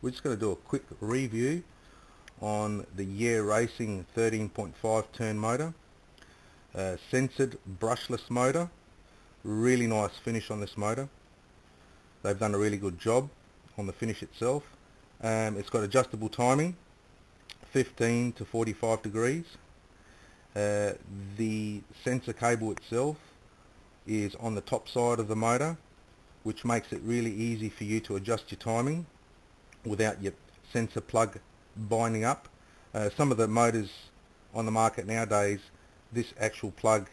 We're just going to do a quick review on the Racing 13.5 turn motor, censored brushless motor. Really nice finish on this motor. They've done a really good job on the finish itself. It's got adjustable timing, 15 to 45 degrees. The sensor cable itself is on the top side of the motor, which makes it really easy for you to adjust your timing without your sensor plug binding up. Some of the motors on the market nowadays, this actual plug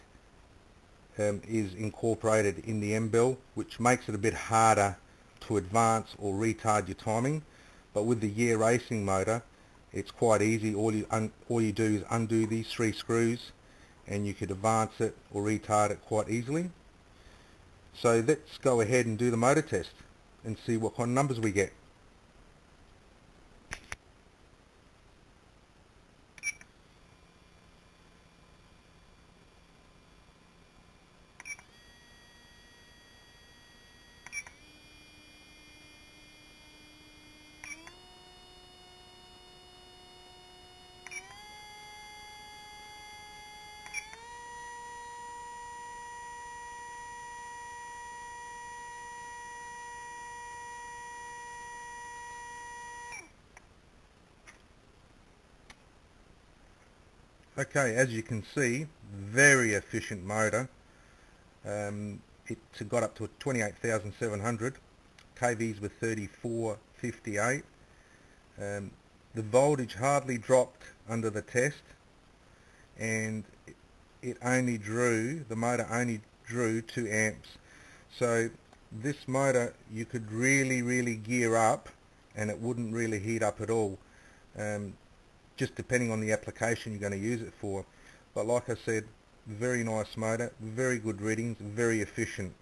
is incorporated in the M-bell, which makes it a bit harder to advance or retard your timing. But with the Racing motor, it's quite easy. All you do is undo these 3 screws and you could advance it or retard it quite easily. So let's go ahead and do the motor test and see what kind of numbers we get. Okay, as you can see, very efficient motor. It got up to 28,700 kVs with 3458. The voltage hardly dropped under the test, and the motor only drew 2 amps. So this motor you could really gear up and it wouldn't really heat up at all. Just depending on the application you're going to use it for. But like I said, very nice motor, very good readings, very efficient.